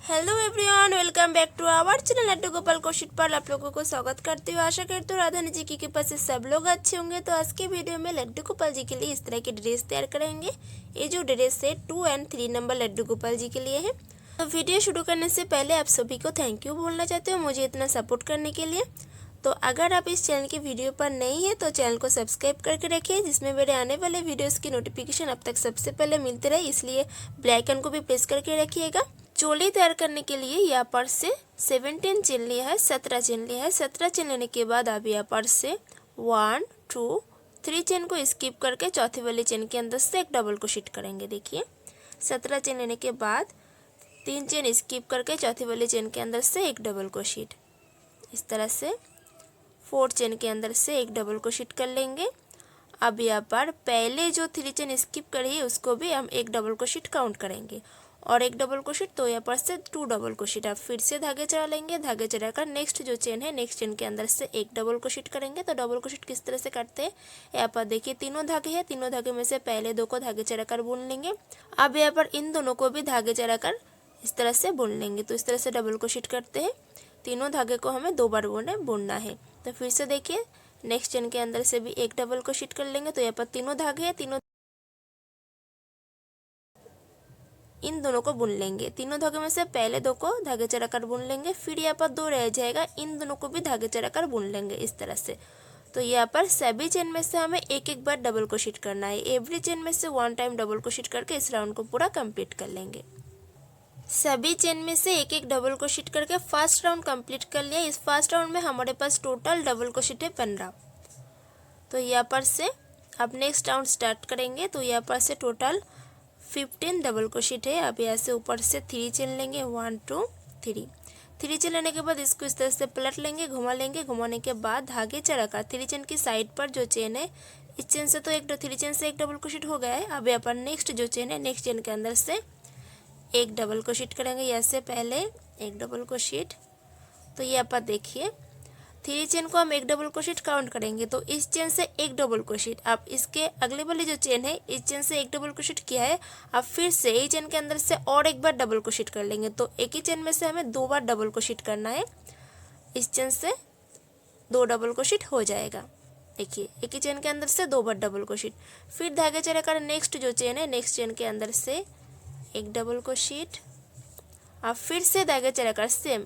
Hello everyone, welcome back to our channel Laddu Gopal कोशिश पर आप लोगों को स्वागत करती हूँ। आशा करती हूँ राधानी जी की कृपा से सब लोग अच्छे होंगे। तो आज के वीडियो में लड्डू गोपाल जी के लिए इस तरह की ड्रेस तैयार करेंगे। ये जो ड्रेस है 2 और 3 नंबर लड्डू गोपाल जी के लिए है। तो वीडियो शुरू करने से पहले आप सभी को थैंक यू बोलना चाहते हो मुझे इतना सपोर्ट करने के लिए। तो अगर आप इस चैनल की वीडियो पर नहीं है तो चैनल को सब्सक्राइब करके रखिए, जिसमें मेरे आने वाले वीडियोस की नोटिफिकेशन अब तक सबसे पहले मिलती रहे, इसलिए बेल आइकन को भी प्रेस करके रखिएगा। चोली तैयार करने के लिए यहाँ पर से 17 चेन लिया है, 17 चेन लिया है। 17 चेन लेने के बाद आप यहाँ पर से 1 2 3 चेन को स्किप करके चौथी वाली चेन के अंदर से एक डबल क्रोशेट करेंगे। देखिए 17 चेन लेने के बाद 3 चेन स्किप करके चौथी वाली चेन के अंदर से एक डबल क्रोशेट, इस तरह से 4 चेन के अंदर से एक डबल क्रोशेट कर लेंगे। अब यहाँ पर पहले जो 3 चेन स्किप करी है उसको भी हम एक डबल क्रोशेट काउंट करेंगे और एक डबल क्रोशेट, तो यहाँ पर से 2 डबल क्रोशेट। आप फिर से धागे चढ़ा लेंगे। धागे चढ़ाकर नेक्स्ट जो चेन है नेक्स्ट चेन के अंदर से एक डबल क्रोशेट करेंगे। तो डबल क्रोशेट किस तरह से करते हैं, यहाँ पर देखिए तीनों धागे हैं, तीनों धागे में से पहले 2 को धागे चढ़ाकर बुन लेंगे। अब यहाँ पर इन दोनों को भी धागे चढ़ाकर इस तरह से बुन लेंगे। तो इस तरह से डबल क्रोशेट करते हैं। तीनों धागे को हमें 2 बार बुनना है। तो फिर से देखिए नेक्स्ट चेन के अंदर से भी एक डबल क्रोशेट कर लेंगे। तो यहाँ पर तीनों धागे हैं, तीनों इन दोनों को बुन लेंगे। तीनों धागे में से पहले 2 को धागे चढ़ाकर बुन लेंगे, फिर यहाँ पर 2 रह जाएगा, इन दोनों को भी धागे चढ़ाकर बुन लेंगे इस तरह से। तो यहाँ पर सभी चेन में से हमें एक एक बार डबल क्रोशेट करना है। एवरी चेन में से 1 टाइम डबल क्रोशेट करके इस राउंड को पूरा कंप्लीट कर लेंगे। सभी चेन में से एक एक डबल क्रोशेट करके फर्स्ट राउंड कंप्लीट कर लिया। इस फर्स्ट राउंड में हमारे पास टोटल डबल क्रोशेट है 15। तो यहाँ पर से अब नेक्स्ट राउंड स्टार्ट करेंगे। तो यहाँ पर से टोटल 15 डबल क्रोशेट है। अब यहाँ से ऊपर से 3 चेन लेंगे, 1 2 3। 3 चेन लेने के बाद इसको इस तरह से पलट लेंगे, घुमा लेंगे। घुमाने के बाद धागे चढ़ाकर 3 चेन की साइड पर जो चेन है, इस चेन से तो 3 चेन से एक डबल क्रोशेट हो गया है। अब यहाँ पर नेक्स्ट जो चेन है नेक्स्ट चेन के अंदर से एक डबल क्रोशेट करेंगे। यहाँ से पहले एक डबल क्रोशेट। तो यहाँ पर देखिए 3 चेन को हम एक डबल क्रोशेट काउंट करेंगे। तो इस चेन से एक डबल क्रोशेट, आप इसके अगले वाली जो चेन है इस चेन से एक डबल क्रोशेट किया है, आप फिर से यही चेन के अंदर से और एक बार डबल क्रोशेट कर लेंगे। तो एक ही चेन में से हमें 2 बार डबल क्रोशेट करना है। इस चेन से 2 डबल क्रोशेट हो जाएगा। देखिए एक ही चेन के अंदर से 2 बार डबल क्रोशेट। फिर धागे चढ़ाकर नेक्स्ट जो चेन है नेक्स्ट चेन के अंदर से एक डबल क्रोशेट। आप फिर से धागे चढ़ाकर सेम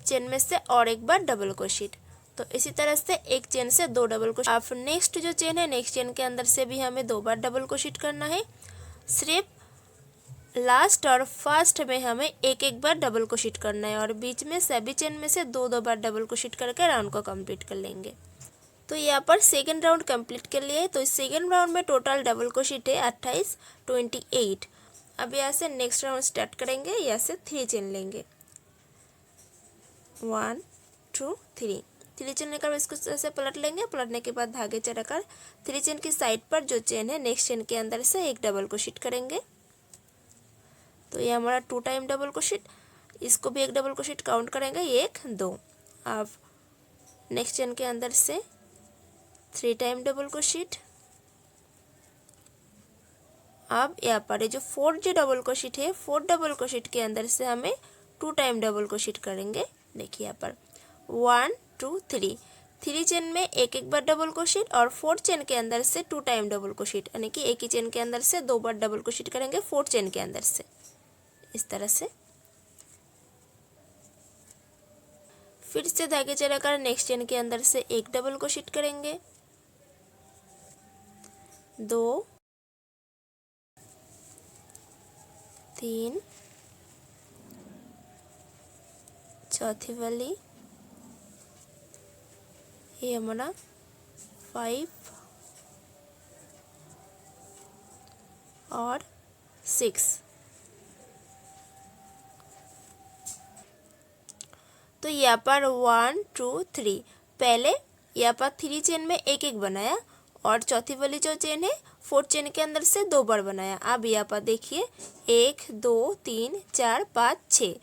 चेन में से और एक बार डबल क्रोशेट। तो इसी तरह से एक चेन से 2 डबल क्रोशेट। अब नेक्स्ट जो चेन है नेक्स्ट चेन के अंदर से भी हमें 2 बार डबल क्रोशेट करना है। सिर्फ लास्ट और फर्स्ट में हमें एक एक बार डबल क्रोशेट करना है और बीच में सभी चेन में से 2 2 बार डबल क्रोशेट करके राउंड को कंप्लीट कर लेंगे। तो यहाँ पर सेकेंड राउंड कंप्लीट कर लिए। तो इस सेकेंड राउंड में टोटल डबल क्रोशेट है 28 28। अब यहाँ से नेक्स्ट राउंड स्टार्ट करेंगे। यहाँ से 3 चेन लेंगे, 1 2 3। 3 चेन लेकर इसको ऐसे पलट लेंगे। पलटने के बाद धागे चढ़ाकर 3 चेन की साइड पर जो चेन है नेक्स्ट चेन के अंदर से एक डबल क्रोशेट करेंगे। तो ये हमारा 2 टाइम डबल क्रोशेट। इसको भी एक डबल क्रोशेट काउंट करेंगे, 1 2। अब नेक्स्ट चेन के अंदर से 3 टाइम डबल क्रोशेट। अब यहाँ पर जो 4 जो डबल क्रोशेट है 4 डबल क्रोशेट के अंदर से हमें 2 टाइम डबल क्रोशेट करेंगे। देखिए यहाँ पर 1 2 3। 3 चेन में एक एक बार डबल क्रोशेट और 4 चेन के अंदर से 2 टाइम डबल क्रोशेट, यानी कि एक ही चेन के अंदर से 2 बार डबल क्रोशेट करेंगे 4 चेन के अंदर से इस तरह से। फिर से धागे चढ़ाकर नेक्स्ट चेन के अंदर से एक डबल क्रोशेट करेंगे, 2 3, चौथी वाली, ये हमारा 5 और 6। तो यहाँ पर 1 2 3 पहले यहाँ पर 3 चेन में एक एक बनाया और चौथी वाली जो चेन है 4 चेन के अंदर से 2 बार बनाया। अब यहाँ पर देखिए 1 2 3 4 5 6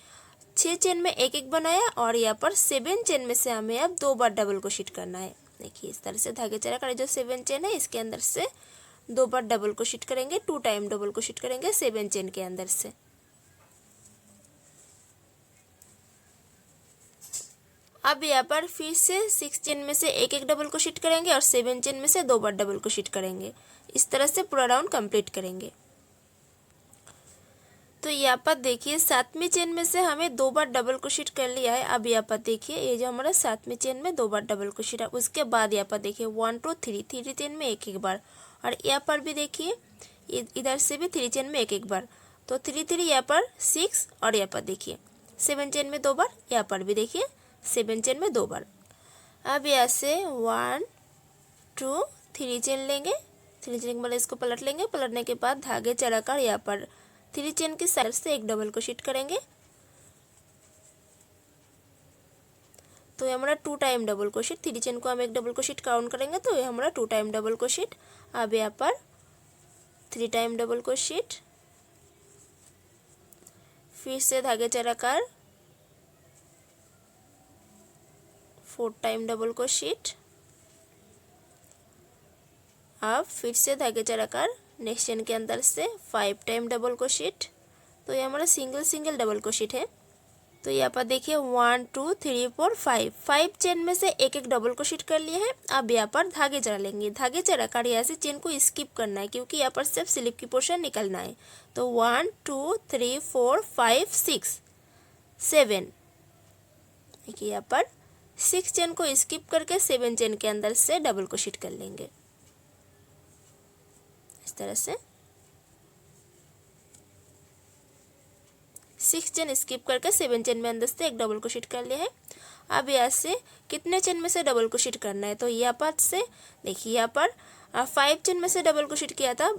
6 चेन में एक एक बनाया और यहाँ पर 7 चेन में से हमें अब 2 बार डबल क्रोशेट करना है। देखिए इस तरह से धागे चढ़ाकर जो 7 चेन है इसके अंदर से 2 बार डबल क्रोशेट करेंगे, 2 टाइम डबल क्रोशेट करेंगे 7 चेन के अंदर से। अब यहाँ पर फिर से 6 चेन में से एक एक डबल क्रोशेट करेंगे और 7 चेन में से 2 बार डबल क्रोशेट करेंगे। इस तरह से पूरा राउंड कंप्लीट करेंगे। तो यहाँ पर देखिए 7वीं चेन में से हमें 2 बार डबल क्रोशेट कर लिया है। अब यहाँ पर देखिए ये जो हमारा 7वीं चेन में 2 बार डबल क्रोशेट है, उसके बाद यहाँ पर देखिए 1 2 3 3 चेन में एक एक बार, और यहाँ पर भी देखिए इधर से भी 3 चेन में एक एक बार। तो 3 3 यहाँ पर 6, और यहाँ पर देखिए 7 चेन में 2 बार, यहाँ पर भी देखिए 7 चेन में 2 बार। अब यहाँ से 1 2 3 चेन लेंगे, 3 चेन के बाद इसको पलट लेंगे। पलटने के बाद धागे चढ़ाकर यहाँ पर 3 चेन की साइड से एक डबल क्रोशेट करेंगे। तो ये हमारा 2 टाइम डबल क्रोशेट, 3 चेन को हम एक डबल क्रोशेट काउंट करेंगे तो ये हमारा 2 टाइम डबल क्रोशेट। अब यहाँ पर 3 टाइम डबल क्रोशेट, फिर से धागे चढ़ाकर 4 टाइम डबल क्रोशेट। अब फिर से धागे चढ़ाकर नेक्स्ट चेन के अंदर से 5 टाइम डबल क्रोशेट। तो ये हमारा सिंगल सिंगल डबल क्रोशेट है। तो यहाँ पर देखिए 1 2 3 4 5 चेन में से एक एक डबल क्रोशेट कर लिए हैं। अब यहाँ पर धागे चढ़ा लेंगे। धागे चढ़ाकर यहाँ से चेन को स्किप करना है क्योंकि यहाँ पर सिर्फ स्लिप की पोर्शन निकलना है। तो 1 2 3 4 5 6 7, देखिए यहाँ पर 6 चेन को स्किप करके 7 चेन के अंदर से डबल क्रोशेट कर लेंगे इस तरह से। 6 चेन स्किप करके 7 चेन में अंदर से एक डबल क्रोशेट कर लिया है। अब यहाँ से कितने चेन में से डबल क्रोशेट करना है, तो यहाँ पर से देखिए यहाँ पर 5 चेन में से डबल क्रोशेट किया था।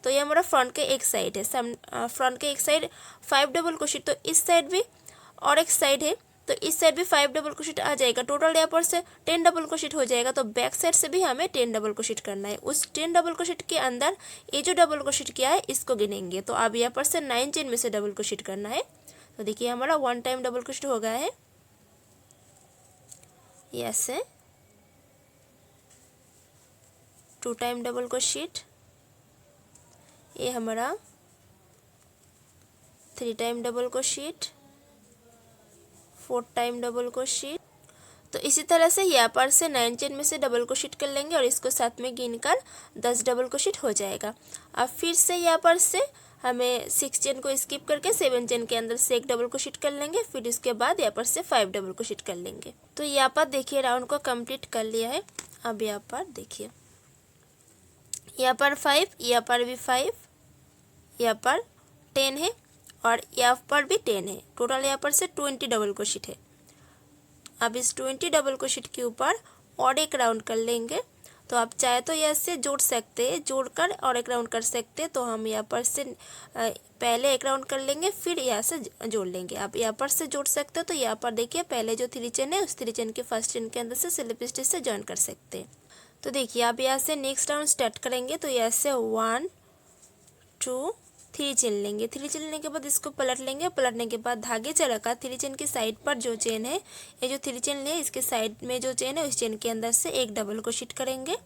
तो ये हमारा फ्रंट के एक साइड है, फ्रंट के एक साइड 5 डबल क्रोशेट, तो इस साइड भी और एक साइड है तो इस साइड भी 5 डबल क्रोशेट आ जाएगा। टोटल यहाँ पर से 10 डबल क्रोशेट हो जाएगा। तो बैक साइड से भी हमें 10 डबल क्रोशेट करना है। उस 10 डबल क्रोशेट के अंदर ये जो डबल क्रोशेट किया है इसको गिनेंगे। तो अब यहाँ पर से 9 चेन में से डबल क्रोशेट करना है। तो देखिए हमारा 1 टाइम डबल क्रोशेट हो गया है। यस है 2 टाइम डबल क्रोशेट, ये हमारा 3 time double crochet, 4 time double crochet. तो इसी तरह से यहाँ पर से 9 चेन में से डबल क्रोशेट कर लेंगे और इसको साथ में गिनकर 10 डबल क्रोशेट हो जाएगा। अब फिर से यहाँ पर से हमें 6 चेन को स्किप करके 7 चेन के अंदर से एक डबल क्रोशेट कर लेंगे। फिर इसके बाद यहाँ पर से 5 डबल क्रोशेट कर लेंगे। तो यहाँ पर देखिए राउंड को कंप्लीट कर लिया है। अब यहाँ पर देखिए यहाँ पर 5, यहाँ पर भी 5, यहाँ पर 10 है और यहाँ पर भी 10 है। टोटल यहाँ पर से 20 डबल क्रोशेट है। अब इस 20 डबल क्रोशेट के ऊपर और एक राउंड कर लेंगे। तो आप चाहे तो यहाँ से जोड़ सकते हैं, जोड़कर और एक राउंड कर सकते हैं। तो हम यहाँ पर से पहले एक राउंड कर लेंगे फिर यहाँ से जोड़ लेंगे। आप यहाँ पर से जोड़ सकते हो। तो यहाँ पर देखिए पहले जो 3 चेन है उस 3 चेन के फर्स्ट चेन के अंदर से स्लिप स्टिच से जॉइन कर सकते हैं। तो देखिए आप यहाँ से नेक्स्ट राउंड स्टार्ट करेंगे। तो यहाँ से 1 2 3 चेन लेंगे। 3 चेन लेने के बाद इसको पलट लेंगे। पलटने के बाद धागे चढ़ाकर 3 चेन की साइड पर जो चेन है, ये जो 3 चेन लिए इसके साइड में जो चेन है उस चेन के अंदर से एक डबल क्रोशेट करेंगे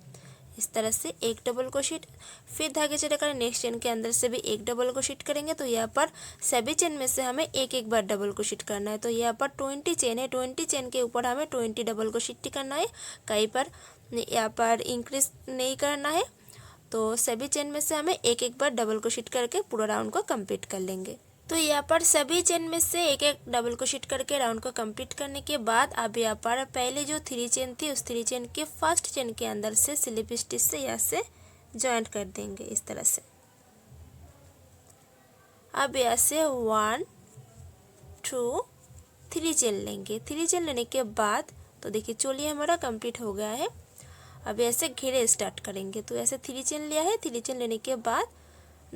इस तरह से, एक डबल क्रोशेट। फिर धागे चढ़ाकर नेक्स्ट चेन के अंदर से भी एक डबल क्रोशेट करेंगे। तो यहाँ पर सभी चेन में से हमें एक एक बार डबल क्रोशेट करना है। तो यहाँ पर 20 चेन है, 20 चेन के ऊपर हमें 20 डबल क्रोशेट करना है। कहीं पर यहाँ पर इंक्रीज नहीं करना है। तो सभी चेन में से हमें एक एक बार डबल क्रोशेट करके पूरा राउंड को कंप्लीट कर लेंगे। तो यहाँ पर सभी चेन में से एक एक डबल क्रोशेट करके राउंड को कंप्लीट करने के बाद अब यहाँ पर पहले जो 3 चेन थी उस 3 चेन के फर्स्ट चेन के अंदर से स्लिप स्टिच से यहाँ से जॉइंट कर देंगे इस तरह से। अब यहाँ से 1 2 3 चेन लेंगे। 3 चेन लेने के बाद तो देखिए चोली हमारा कंप्लीट हो गया है। अब ऐसे घेरे स्टार्ट करेंगे। तो ऐसे 3 चेन लिया है। 3 चेन लेने के बाद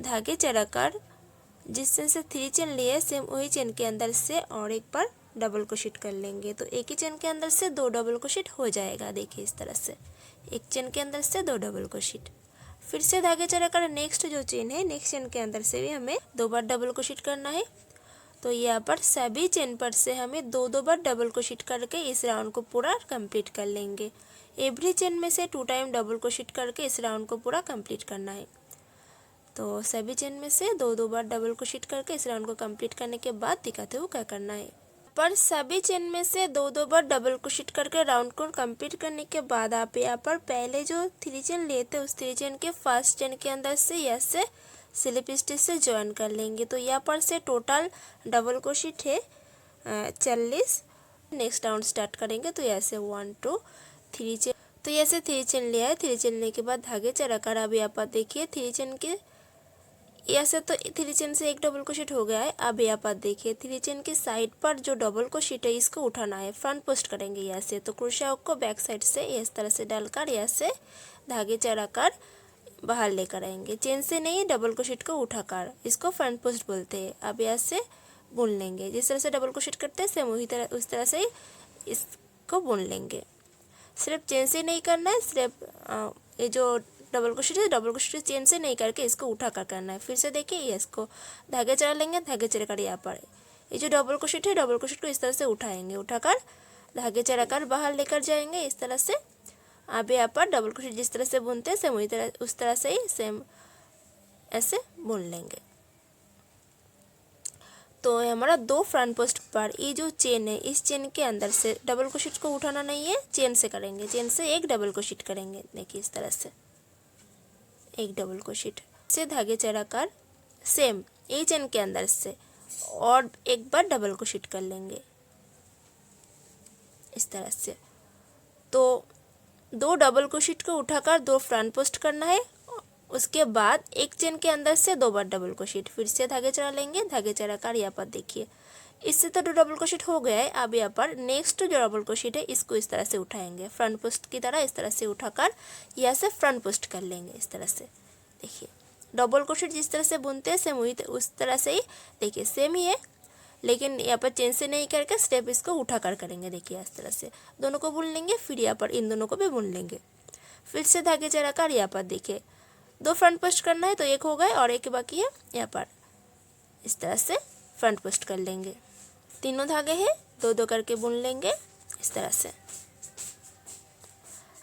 धागे चढ़ाकर जिस चेन से 3 चेन लिए सेम वही चेन के अंदर से और एक बार डबल क्रोशेट कर लेंगे। तो एक ही चेन के अंदर से 2 डबल क्रोशेट हो जाएगा। देखिए इस तरह से एक चेन के अंदर से 2 डबल क्रोशेट। फिर से धागे चढ़ाकर नेक्स्ट जो चेन है नेक्स्ट चेन के अंदर से भी हमें 2 बार डबल क्रोशेट करना है। तो यहाँ पर सभी चेन पर से हमें 2 बार डबल क्रोशेट करके इस राउंड को पूरा कंप्लीट कर लेंगे। एवरी चेन में से 2 टाइम डबल क्रोशेट करके इस राउंड को पूरा कंप्लीट करना है। तो सभी चेन में से 2 बार डबल क्रोशेट करके इस राउंड को कंप्लीट करने के बाद दिखाते हुए क्या करना है। पर सभी चेन में से दो दो बार डबल क्रोशेट करके राउंड को कंप्लीट करने के बाद आप यहाँ पर पहले जो 3 चेन लिए थे उस 3 चेन के फर्स्ट चेन के अंदर से यहाँ से स्लिप स्टिच से ज्वाइन कर लेंगे। तो यहाँ पर से टोटल डबल क्रोशेट है 40। नेक्स्ट राउंड स्टार्ट करेंगे। तो यहाँ से 1 2 3 चेन, तो यहाँ से 3 चेन लिया है। 3 चेन लेने के बाद धागे चढ़ाकर अब यहाँ पर देखिए 3 चेन के यहाँ से तो 3 चेन से एक डबल क्रोशेट हो गया है। अब यहाँ पर देखिए 3 चेन के साइड पर जो डबल क्रोशेट है इसको उठाना है, फ्रंट पोस्ट करेंगे यहाँ से। तो क्रोशा हुक को बैक साइड से इस तरह से डालकर यहाँ से धागे चढ़ाकर बाहर लेकर आएंगे। चेन से नहीं, डबल क्रोशेट को उठाकर, इसको फ्रंट पोस्ट बोलते हैं। अब यहाँ से बुन लेंगे। जिस तरह से डबल क्रोशेट करते हैं सेम वही तरह उस तरह से ही इसको बुन लेंगे। सिर्फ चेन से नहीं करना है, सिर्फ ये जो डबल क्रोशेट है डबल क्रोशेट चेन से नहीं करके इसको उठा कर करना है। फिर से देखिए ये इसको धागे चढ़ा लेंगे। धागे चढ़ा कर यहाँ पर ये जो डबल क्रोशेट है डबल क्रोशेट को इस तरह से उठाएंगे, उठाकर धागे चढ़ा कर बाहर लेकर जाएंगे इस तरह से। अब यहाँ पर डबल क्रोशेट जिस तरह से बुनते हैं सेम वही तरह उस तरह से ही सेम ऐसे बुन लेंगे। तो हमारा 2 फ्रंट पोस्ट पर ये जो चेन है इस चेन के अंदर से डबल क्रोशेट को उठाना नहीं है, चेन से करेंगे। चेन से एक डबल क्रोशेट करेंगे। देखिए इस तरह से एक डबल क्रोशेट से धागे चढ़ाकर सेम ये चेन के अंदर से और एक बार डबल क्रोशेट कर लेंगे इस तरह से। तो 2 डबल क्रोशेट को उठाकर 2 फ्रंट पोस्ट करना है। उसके बाद एक चेन के अंदर से 2 बार डबल क्रोशेट, फिर से धागे चढ़ा लेंगे। धागे चढ़ाकर यहाँ पर देखिए इससे तो 2 डबल क्रोशेट हो गया है। अब यहाँ पर नेक्स्ट जो डबल क्रोशेट है इसको इस तरह से उठाएंगे, फ्रंट पोस्ट की तरह इस तरह से उठाकर यहाँ से फ्रंट पोस्ट कर लेंगे इस तरह से। देखिए डबल क्रोशेट जिस तरह से बुनते हैं सेम वही उस तरह से ही देखिए सेम ही है, लेकिन यहाँ पर चेन से नहीं करके स्टेप इसको उठाकर करेंगे। देखिए इस तरह से दोनों को बुन लेंगे। फिर यहाँ पर इन दोनों को भी बुन लेंगे। फिर से धागे चढ़ाकर यहाँ पर देखिए 2 फ्रंट पोस्ट करना है, तो एक हो गए और एक बाकी है। यहाँ पर इस तरह से फ्रंट पोस्ट कर लेंगे। तीनों धागे हैं 2-2 करके बुन लेंगे इस तरह से।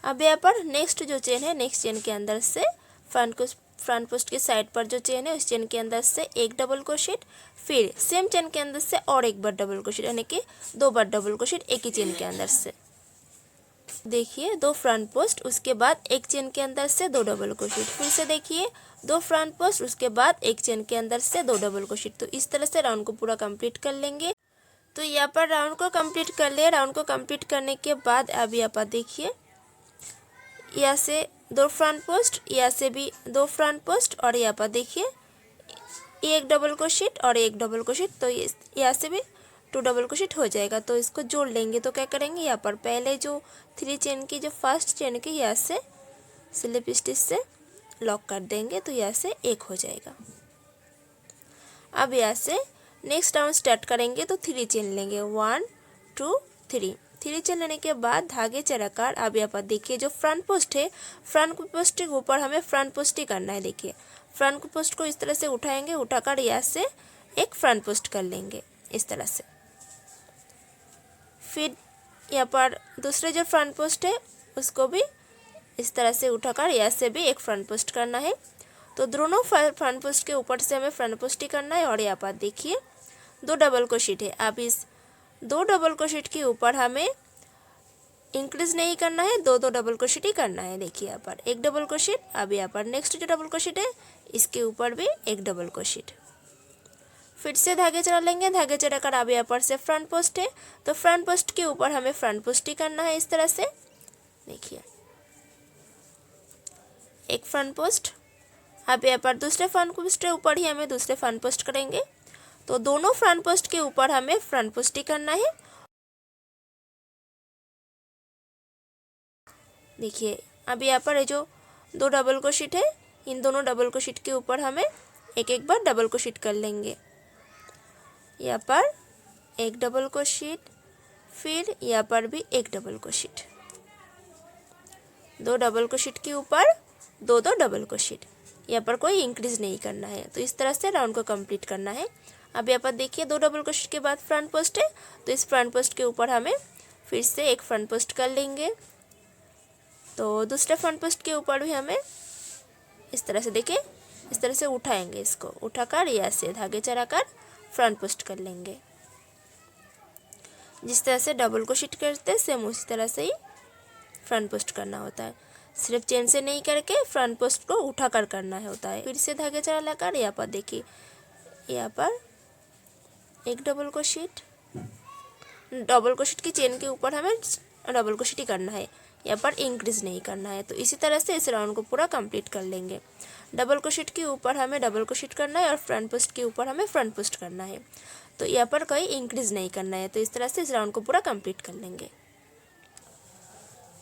अब यहाँ पर नेक्स्ट जो चेन है नेक्स्ट चेन के अंदर से फ्रंट पोस्ट के साइड पर जो चेन है उस चेन के अंदर से एक डबल क्रोशेट, फिर सेम चेन के अंदर से और एक बार डबल क्रोशेट, यानी कि 2 बार डबल क्रोशेट एक ही चेन के अंदर से। देखिए 2 फ्रंट पोस्ट, उसके बाद एक चेन के अंदर से 2 डबल क्रोशेट, फिर से देखिए 2 फ्रंट पोस्ट, उसके बाद एक चेन के अंदर से 2 डबल क्रोशेट। तो इस तरह से राउंड को पूरा कंप्लीट कर लेंगे। तो यहाँ पर राउंड को कंप्लीट कर ले। राउंड को कंप्लीट करने के बाद अब यहाँ पर देखिए यहाँ से 2 फ्रंट पोस्ट, यहाँ से भी 2 फ्रंट पोस्ट और यहाँ पर देखिए एक डबल क्रोशेट और एक डबल क्रोशेट। तो यहाँ से भी 2 डबल क्रोशेट हो जाएगा। तो इसको जोड़ लेंगे। तो क्या करेंगे यहाँ पर पहले जो 3 चेन की जो फर्स्ट चेन की यहाँ से स्लिप स्टिच से लॉक कर देंगे। तो यहाँ से एक हो जाएगा। अब यहाँ से नेक्स्ट राउंड स्टार्ट करेंगे। तो 3 चेन लेंगे 1 2 3। 3 चेन लेने के बाद धागे चढ़ाकर अब यहाँ पर देखिए जो फ्रंट पोस्ट है फ्रंट पोस्ट के ऊपर हमें फ्रंट पोस्ट ही करना है। देखिए फ्रंट पोस्ट को इस तरह से उठाएंगे, उठाकर यहाँ से एक फ्रंट पोस्ट कर लेंगे इस तरह से। फिर यहाँ पर दूसरे जो फ्रंट पोस्ट है उसको भी इस तरह से उठाकर यहाँ से भी एक फ्रंट पोस्ट करना है। तो दोनों फ्रंट पोस्ट के ऊपर से हमें फ्रंट पोस्ट ही करना है। और यहाँ पर देखिए 2 डबल क्रोशेट है। अब इस 2 डबल क्रोशेट के ऊपर हमें इंक्रीज नहीं करना है, 2-2 डबल क्रोशेट ही करना है। देखिए यहाँ पर एक डबल क्रोशेट। अब यहाँ पर नेक्स्ट जो डबल क्रोशेट है इसके ऊपर भी एक डबल क्रोशेट। फिर से धागे चढ़ा लेंगे। धागे चढ़ाकर अब यहाँ पर से फ्रंट पोस्ट है तो फ्रंट पोस्ट के ऊपर हमें फ्रंट पोस्ट ही करना है इस तरह से। देखिए एक फ्रंट पोस्ट। अब यहाँ पर दूसरे फ्रंट पोस्ट के ऊपर ही हमें दूसरे फ्रंट पोस्ट करेंगे। तो दोनों फ्रंट पोस्ट के ऊपर हमें फ्रंट पोस्ट ही करना है। देखिए अब यहाँ पर जो 2 डबल क्रोशेट है इन दोनों डबल क्रोशेट के ऊपर हमें एक एक बार डबल क्रोशेट कर लेंगे। यहाँ पर एक डबल क्रोशेट, फिर यहाँ पर भी एक डबल क्रोशेट, 2 डबल क्रोशेट के ऊपर 2-2 डबल क्रोशेट। यहाँ पर कोई इंक्रीज नहीं करना है। तो इस तरह से राउंड को कंप्लीट करना है। अब यहाँ पर देखिए 2 डबल क्रोशेट के बाद फ्रंट पोस्ट है तो इस फ्रंट पोस्ट के ऊपर हमें फिर से एक फ्रंट पोस्ट कर लेंगे। तो दूसरे फ्रंट पोस्ट के ऊपर भी हमें इस तरह से देखिए इस तरह से उठाएंगे, इसको उठाकर यहाँ से धागे चढ़ाकर फ्रंट पोस्ट कर लेंगे। जिस तरह से डबल क्रोशेट करते हैं सेम उसी तरह से ही फ्रंट पोस्ट करना होता है। सिर्फ चेन से नहीं करके फ्रंट पोस्ट को उठाकर करना होता है। फिर से धागे चढ़ा लगाकर यहाँ पर देखिए, यहाँ पर एक डबल क्रोशेट, डबल क्रोशेट की चेन के ऊपर हमें डबल क्रोशेट ही करना है, यहाँ पर इंक्रीज नहीं करना है। तो इसी तरह से इस राउंड को पूरा कंप्लीट कर लेंगे। डबल क्रोशेट के ऊपर हमें डबल क्रोशेट करना है और फ्रंट पोस्ट के ऊपर हमें फ्रंट पोस्ट करना है। तो यहाँ पर कोई इंक्रीज नहीं करना है। तो इस तरह से इस राउंड को पूरा कंप्लीट कर लेंगे।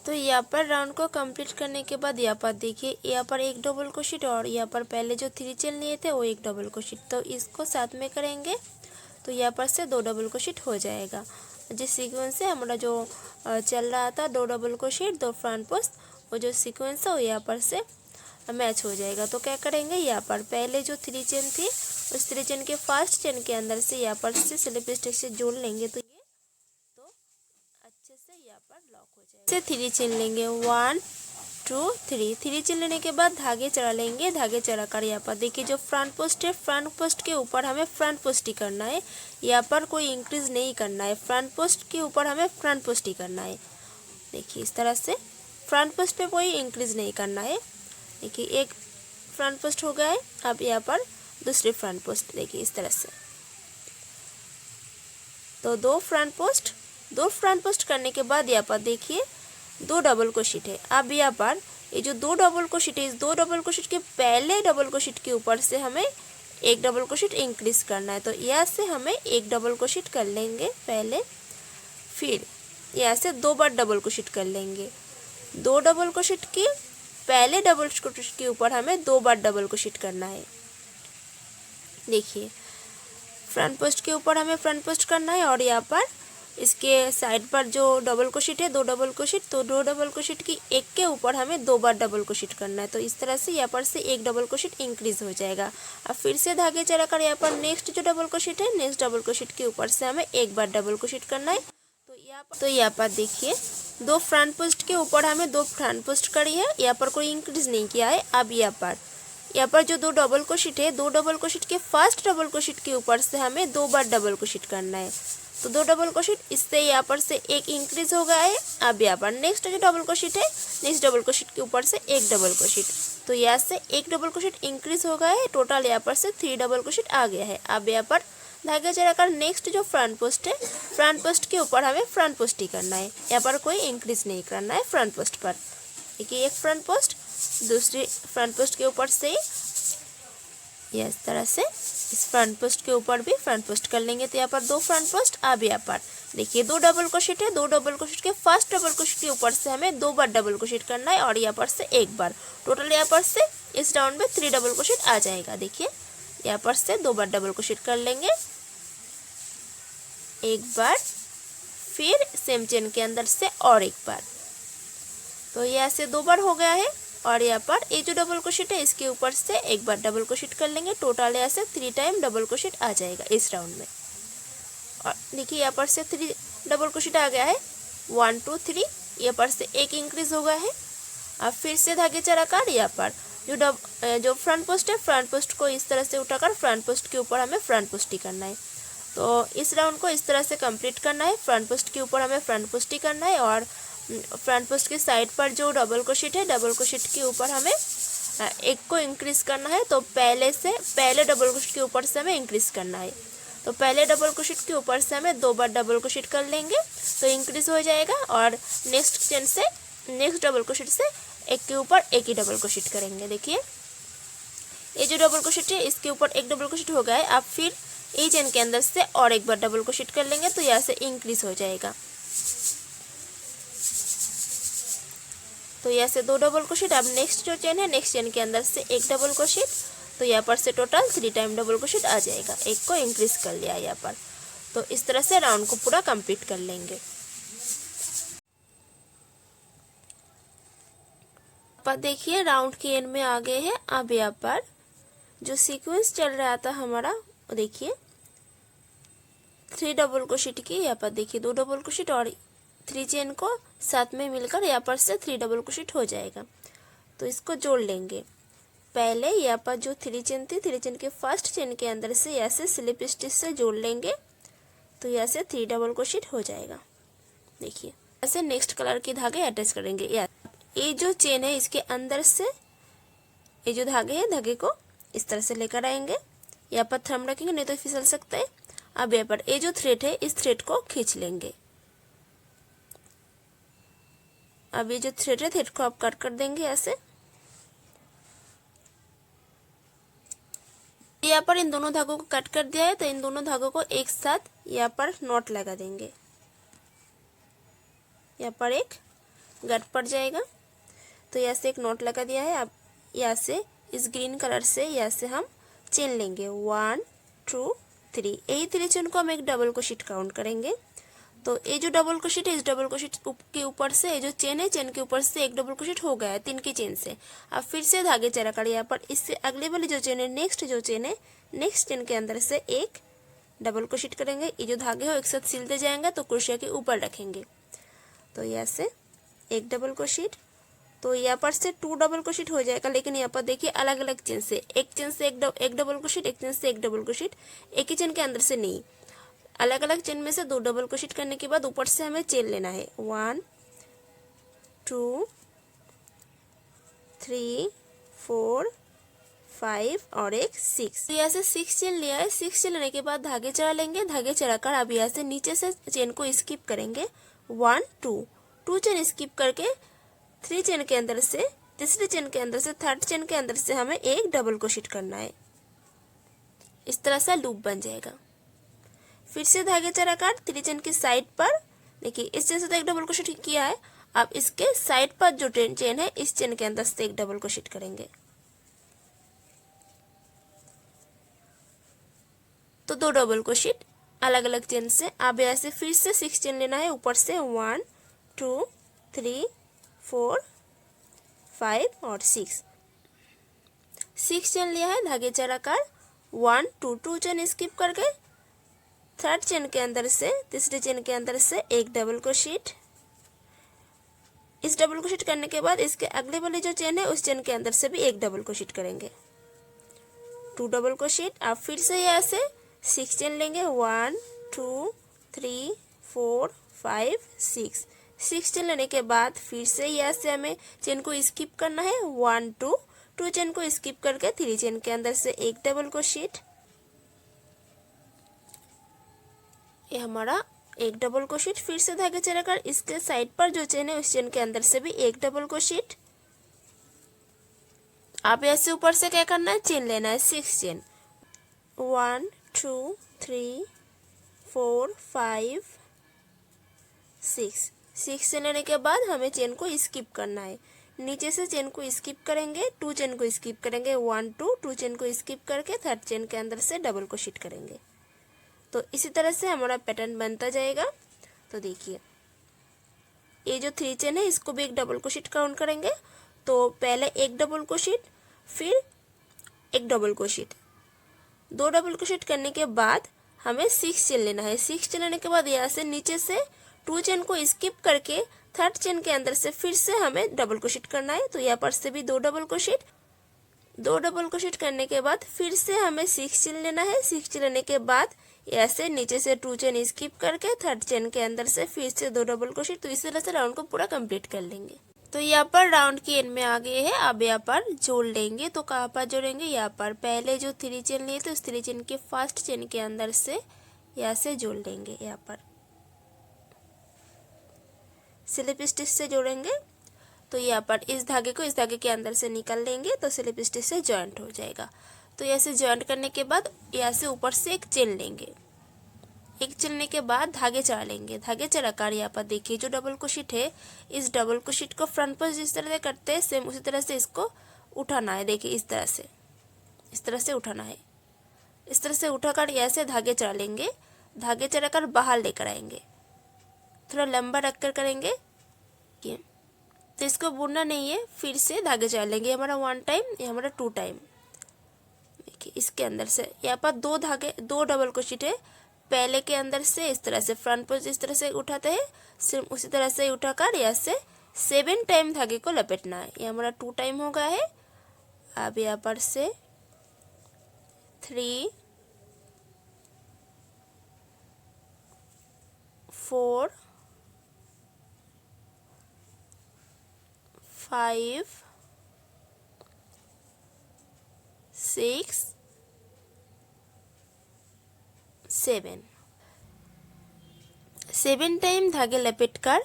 तो यहाँ पर राउंड को कंप्लीट करने के बाद यहाँ पर देखिए, यहाँ पर एक डबल क्रोशेट और यहाँ पर पहले जो 3 चेन लिए थे वो एक डबल क्रोशेट, तो इसको साथ में करेंगे तो यहाँ पर से 2 डबल क्रोशेट हो जाएगा। जिस सीक्वेंस से हमारा जो चल रहा था 2 डबल क्रोशेट 2 फ्रंट पोस्ट, वो जो सीक्वेंस है वो यहाँ पर से मैच हो जाएगा। तो क्या करेंगे, यहाँ पर पहले जो 3 चेन थी उस 3 चेन के फर्स्ट चेन के अंदर से यहाँ पर से स्लिप स्टिच से जोड़ लेंगे तो ये तो अच्छे से यहाँ पर लॉक हो जाएगा। से 3 चेन लेंगे, 1 2 3, 3 चेन लेने के बाद धागे चढ़ा लेंगे। धागे चढ़ा कर यहाँ पर देखिए जो फ्रंट पोस्ट है, फ्रंट पोस्ट के ऊपर हमें फ्रंट पोस्ट ही करना है, यहाँ पर कोई इंक्रीज नहीं करना है। फ्रंट पोस्ट के ऊपर हमें फ्रंट पोस्ट ही करना है। देखिए इस तरह से फ्रंट पोस्ट पे कोई इंक्रीज नहीं करना है। देखिए एक फ्रंट पोस्ट हो गया है। अब यहाँ पर दूसरी फ्रंट पोस्ट देखिए इस तरह से, तो 2 फ्रंट पोस्ट करने के बाद यहाँ पर देखिए 2 डबल क्रोशेट है। अब यहाँ पर ये जो 2 डबल क्रोशेट है, इस 2 डबल क्रोशेट के पहले डबल क्रोशेट के ऊपर से हमें एक डबल क्रोशेट इंक्रीज करना है। तो यहाँ से हमें एक डबल क्रोशेट कर लेंगे पहले, फिर यहाँ से 2 बार डबल क्रोशेट कर लेंगे। 2 डबल क्रोशेट के पहले डबल क्रोशेट के ऊपर हमें 2 बार डबल क्रोशेट करना है। देखिए फ्रंट पोस्ट के ऊपर हमें फ्रंट पोस्ट करना है और यहाँ पर इसके साइड पर जो डबल क्रोशेट है 2 डबल क्रोशेट, तो 2 डबल क्रोशेट की एक के ऊपर हमें 2 बार डबल क्रोशेट करना है। तो इस तरह से यहाँ पर से एक डबल क्रोशेट इंक्रीज हो जाएगा। अब फिर से धागे चढ़ाकर यहाँ पर नेक्स्ट जो डबल क्रोशेट है, नेक्स्ट डबल क्रोशेट के ऊपर से हमें एक बार डबल क्रोशेट करना है। तो यहाँ पर देखिए 2 फ्रंट पोस्ट के ऊपर हमें 2 फ्रंट पोस्ट करी है, यहाँ पर कोई इंक्रीज नहीं किया है। अब यहाँ पर जो 2 डबल क्रोशेट है, 2 डबल क्रोशेट के फर्स्ट डबल क्रोशेट के ऊपर से हमें 2 बार डबल क्रोशेट करना है। तो 2 डबल क्रोशेट, इससे यहाँ पर से एक इंक्रीज हो गया है। अब यहाँ पर नेक्स्ट जो डबल क्रोशेट है, नेक्स्ट डबल क्रोशेट के ऊपर से एक डबल क्रोशेट, तो यहाँ से एक डबल क्रोशेट इंक्रीज हो गया है। टोटल यहाँ पर से 3 डबल क्रोशेट आ गया है। अब यहाँ पर धागे चढ़ाकर नेक्स्ट जो फ्रंट पोस्ट है, फ्रंट पोस्ट के ऊपर हमें फ्रंट पोस्ट ही करना है, यहाँ पर कोई इंक्रीज नहीं करना है फ्रंट पोस्ट पर। देखिए एक फ्रंट पोस्ट, दूसरी फ्रंट पोस्ट के ऊपर से इस तरह से इस फ्रंट पोस्ट के ऊपर भी फ्रंट पोस्ट कर लेंगे। तो यहाँ पर 2 फ्रंट पोस्ट। अब यहाँ पर देखिए 2 डबल क्रोशेट है, 2 डबल क्रोशेट के फर्स्ट डबल क्रोशेट के ऊपर से हमें 2 बार डबल क्रोशेट करना है और यहाँ पर से एक बार। टोटल यहाँ पर से इस राउंड में 3 डबल क्रोशेट आ जाएगा। देखिए यहाँ पर से 2 बार डबल क्रोशेट कर लेंगे, एक बार, फिर सेम चेन के अंदर से और एक बार। तो यहाँ से 2 बार हो गया है और यहाँ पर ये जो डबल क्रोशेट है इसके ऊपर से एक बार डबल क्रोशेट कर लेंगे। टोटल यहाँ से 3 टाइम डबल क्रोशेट आ जाएगा इस राउंड में। और देखिए यहाँ पर से 3 डबल क्रोशेट आ गया है, 1 2 3, यहाँ पर से एक इंक्रीज हो गया है। अब फिर से धागे चढ़ाकर यहाँ पर जो फ्रंट पोस्ट है, फ्रंट पोस्ट को इस तरह से उठाकर फ्रंट पोस्ट के ऊपर हमें फ्रंट पोस्ट ही करना है। तो इस राउंड को इस तरह से कंप्लीट करना है। फ्रंट पोस्ट के ऊपर हमें फ्रंट पोस्ट ही करना है और फ्रंट पोस्ट के साइड पर जो डबल क्रोशेट है, डबल क्रोशेट के ऊपर हमें एक को इंक्रीज करना है। तो पहले डबल क्रोशेट के ऊपर से हमें इंक्रीज करना है। तो पहले डबल क्रोशेट के ऊपर से हमें 2 बार डबल क्रोशेट कर लेंगे तो इंक्रीज हो जाएगा और नेक्स्ट चेन से नेक्स्ट डबल क्रोशेट से एक के ऊपर एक ही डबल क्रोशेट करेंगे। देखिए ये जो डबल क्रोशेट है इसके ऊपर एक डबल क्रोशेट हो गया है। अब फिर ये चेन के अंदर से और एक बार डबल क्रोशेट कर लेंगे तो यहाँ से इंक्रीज हो जाएगा। तो यहाँ से 2 डबल क्रोशेट। अब नेक्स्ट जो चेन है, नेक्स्ट चेन के अंदर से एक डबल क्रोशेट, तो यहाँ पर से टोटल 3 टाइम डबल क्रोशेट आ जाएगा। एक को इंक्रीज कर लिया यहाँ पर। तो इस तरह से राउंड को पूरा कंप्लीट कर लेंगे। पर देखिए राउंड के एंड में आ गए हैं। अब यहाँ पर जो सीक्वेंस चल रहा था हमारा, देखिए 3 डबल क्रोशेट की, यहाँ पर देखिए 2 डबल क्रोशेट और 3 चेन को साथ में मिलकर यहाँ पर से 3 डबल क्रोशेट हो जाएगा। तो इसको जोड़ लेंगे। पहले यहाँ पर जो 3 चेन थी, 3 चेन के फर्स्ट चेन के अंदर से यहाँ से स्लिप स्टिच से जोड़ लेंगे। तो यहाँ से 3 डबल क्रोशेट हो जाएगा। देखिए ऐसे नेक्स्ट कलर के धागे अटैच करेंगे। ये जो चेन है इसके अंदर से ये जो धागे हैं धागे को इस तरह से लेकर आएंगे। यहाँ पर थंब रखेंगे नहीं तो फिसल सकता है। अब यहाँ पर ये जो थ्रेड है इस थ्रेड को खींच लेंगे। अब ये जो थ्रेड है थ्रेड को आप कट कर देंगे ऐसे। यहाँ पर इन दोनों धागों को कट कर दिया है तो इन दोनों धागों को एक साथ यहाँ पर नॉट लगा देंगे। यहाँ पर एक गट पड़ जाएगा तो यहाँ से एक नॉट लगा दिया है। अब यहाँ से इस ग्रीन कलर से यहाँ से हम चेन लेंगे 1 2 3। यही 3 चेन को हम एक डबल क्रोशेट काउंट करेंगे। तो ये जो डबल क्रोशेट है इस डबल क्रोशेट के ऊपर से ये जो चेन है चेन के ऊपर से एक डबल क्रोशेट हो गया है 3 की चेन से। अब फिर से धागे चराकर यहाँ पर इससे अगले वाली जो चेन है नेक्स्ट जो चेन है नेक्स्ट चेन के अंदर से एक डबल क्रोशेट करेंगे। ये जो धागे हो एक साथ सिलते जाएंगे तो क्रोशिया के ऊपर रखेंगे। तो यहाँ से एक डबल क्रोशेट, तो यहाँ पर से 2 डबल क्रोशेट हो जाएगा। लेकिन यहाँ पर देखिए अलग अलग चेन से एक चेन से एक डबल क्रोशेट, एक चेन से एक डबल क्रोशेट, एक ही चेन के अंदर से नहीं, अलग अलग चेन में से 2 डबल क्रोशेट करने के बाद ऊपर से हमें चेन लेना है 1 2 3 4 5 और एक 6। तो यहाँ से 6 चेन लिया है। 6 चेन लेने के बाद धागे चढ़ा लेंगे। धागे चढ़ाकर अब यहाँ से नीचे से चेन को स्किप करेंगे 1 2 चेन स्किप करके 3 चेन के अंदर से तीसरी चेन के अंदर से थर्ड चेन के अंदर से हमें एक डबल क्रोशेट करना है। इस तरह से लूप बन जाएगा। फिर से धागे चढ़ाकर 3 चेन की साइड पर देखिए इस चेन से तो एक डबल क्रोशेट किया है। अब इसके साइड पर जो चेन है इस चेन के अंदर से एक डबल क्रोशेट करेंगे। तो 2 डबल क्रोशेट अलग अलग चेन से। अब यहाँ से फिर से 6 चेन लेना है ऊपर से 1 2 3 4 5 और 6 चेन लिया है। धागे चढ़ाकर 1 2 चेन स्किप करके थर्ड चेन के अंदर से तीसरी चेन के अंदर से एक डबल क्रोशेट। इस डबल क्रोशेट करने के बाद इसके अगले वाली जो चेन है उस चेन के अंदर से भी एक डबल क्रोशेट करेंगे 2 डबल क्रोशेट। अब फिर से यहाँ से 6 चेन लेंगे 1 2 3 4 5 6 चेन लेने के बाद फिर से यहाँ से हमें चेन को स्किप करना है 1 2 चेन को स्किप करके 3 चेन के अंदर से एक डबल क्रोशेट। ये हमारा एक डबल क्रोशेट। फिर से धागे चढ़ाकर इसके साइड पर जो चेन है उस चेन के अंदर से भी एक डबल क्रोशेट। आप ऐसे ऊपर से क्या करना है चेन लेना है 6 चेन 1 2 3 4 5 6 चेन लेने के बाद हमें चेन को स्किप करना है। नीचे से चेन को स्किप करेंगे 2 चेन को स्किप करेंगे 1 2 चेन को स्किप करके थर्ड चेन के अंदर से डबल क्रोशेट करेंगे। तो इसी तरह से हमारा पैटर्न बनता जाएगा। तो देखिए ये जो 3 चेन है इसको भी एक डबल क्रोशेट काउंट करेंगे। तो पहले एक डबल क्रोशेट फिर एक डबल क्रोशेट, 2 डबल क्रोशेट करने के बाद हमें 6 चेन लेना है। 6 चेन लेने के बाद यहाँ से नीचे से 2 चेन को स्किप करके थर्ड चेन के अंदर से फिर से हमें डबल क्रोशेट करना है। तो यहाँ पर से भी 2 डबल क्रोशेट करने के बाद फिर से हमें 6 चेन लेना है। 6 चेन लेने के बाद ऐसे नीचे से 2 चेन स्किप करके थर्ड चेन के अंदर से फिर से 2 डबल क्रोशेट। तो इस तरह से राउंड को पूरा कंप्लीट कर लेंगे। तो यहाँ पर राउंड की एंड में आ गए हैं। अब यहाँ पर जोड़ लेंगे। तो कहाँ पर जोड़ेंगे, यहाँ पर पहले जो 3 चेन लिए थे उस 3 चेन के फर्स्ट चेन के अंदर से यहाँ से जोड़ लेंगे। यहाँ पर स्लिप स्टिच से जोड़ेंगे। तो यहाँ पर इस धागे को इस धागे के अंदर से निकाल लेंगे तो स्लिप स्टिच से जॉइंट हो जाएगा। तो ऐसे जॉइंट करने के बाद यहाँ से ऊपर से एक चेन लेंगे। एक चेन के बाद धागे चढ़ा लेंगे। धागे चढ़ाकर यहाँ पर देखिए जो डबल क्रोशेट है इस डबल क्रोशेट को फ्रंट पर जिस तरह से करते हैं सेम उसी तरह से इसको उठाना है। देखिए इस तरह से उठाना है। इस तरह से उठाकर यहाँ से धागे चढ़ा लेंगे। धागे चढ़ाकर बाहर लेकर आएंगे, थोड़ा लंबा रखकर करेंगे। तो इसको बुनना नहीं है, फिर से धागे चढ़ा लेंगे। हमारा 1 टाइम, ये हमारा 2 टाइम। देखिए इसके अंदर से यहाँ पर 2 डबल क्रोशेट है। पहले के अंदर से इस तरह से फ्रंट पर जिस तरह से उठाते हैं सेम उसी तरह से उठाकर यहाँ से 7 टाइम धागे को लपेटना है। ये हमारा 2 टाइम हो गया है। अब यहाँ पर से 3 4 5 6 7 7 टाइम धागे लपेटकर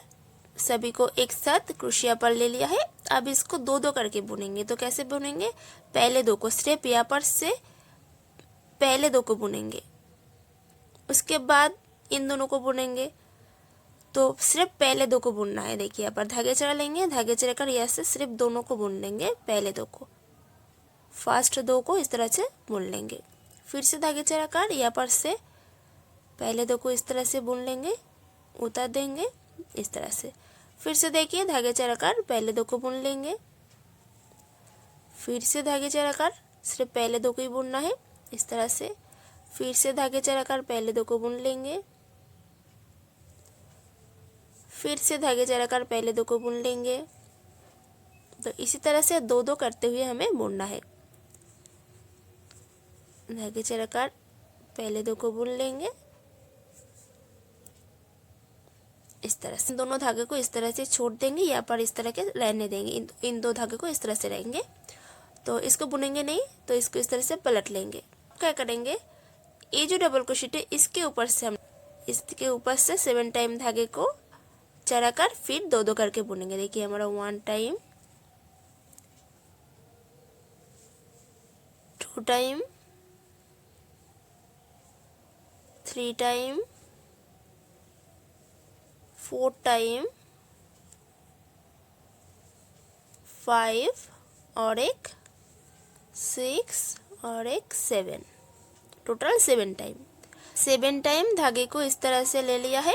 सभी को एक साथ क्रोशिया पर ले लिया है। अब इसको दो दो करके बुनेंगे। तो कैसे बुनेंगे, पहले दो को सिर्फ यहाँ पर से पहले दो को बुनेंगे, उसके बाद इन दोनों को बुनेंगे। तो सिर्फ पहले दो को बुनना है। देखिए यहाँ पर धागे चढ़ा लेंगे, धागे चढ़ाकर यहाँ से सिर्फ दोनों को बुन लेंगे, पहले दो को, फर्स्ट दो को इस तरह से बुन लेंगे। फिर से धागे चढ़ाकर यहाँ पर से पहले दो को इस तरह से बुन लेंगे, उतार देंगे इस तरह से। फिर से देखिए धागे चढ़ाकर पहले दो को बुन लेंगे, फिर से धागे चढ़ाकर सिर्फ पहले दो को ही बुनना है इस तरह से। फिर से धागे चढ़ाकर पहले दो को बुन लेंगे, फिर से धागे चढ़ाकर पहले दो को बुन लेंगे। तो इसी तरह से दो दो करते हुए हमें बुनना है। धागे चढ़ाकर पहले दो को बुन लेंगे इस तरह से। दोनों धागे को इस तरह से छोड़ देंगे, यहाँ पर इस तरह के रहने देंगे, इन दो धागे को इस तरह से रहेंगे। तो इसको बुनेंगे नहीं, तो इसको इस तरह से पलट लेंगे। क्या करेंगे, ये जो डबल क्रोशेट है इसके ऊपर से हम इसके ऊपर से 7 टाइम धागे को चढ़ाकर फिर दो दो करके बुनेंगे। देखिए हमारा 1 टाइम, 2 टाइम, 3 टाइम, 4 टाइम, 5 और एक 6 और एक 7, टोटल 7 टाइम। 7 टाइम धागे को इस तरह से ले लिया है।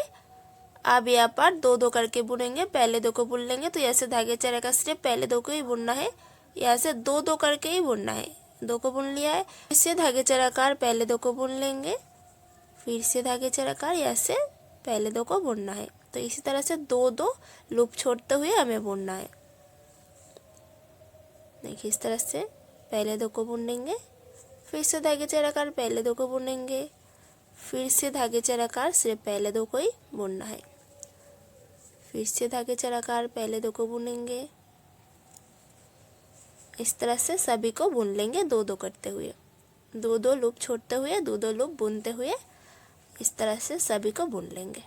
अब यहाँ पर दो दो करके बुनेंगे, पहले दो को बुन लेंगे। तो यहाँ से धागे चढ़ाकर सिर्फ पहले दो को ही बुनना है, यहाँ से दो दो करके ही बुनना है। दो को बुन लिया है, फिर से धागे चढ़ाकर पहले दो को बुन लेंगे, फिर से धागे चढ़ाकर यहाँ से पहले दो को बुनना है। तो इसी तरह से दो दो लूप छोड़ते हुए हमें बुनना है। देखिए इस तरह से पहले दो को बुनेंगे, फिर से धागे चढ़ाकर पहले दो को बुनेंगे, फिर से धागे चढ़ाकर सिर्फ पहले दो को ही बुनना है, फिर से धागे चढ़ाकर पहले दो को बुनेंगे। इस तरह से सभी को बुन लेंगे दो दो करते हुए, दो दो लूप छोड़ते हुए, दो दो लूप बुनते हुए, इस तरह से सभी को बुन लेंगे।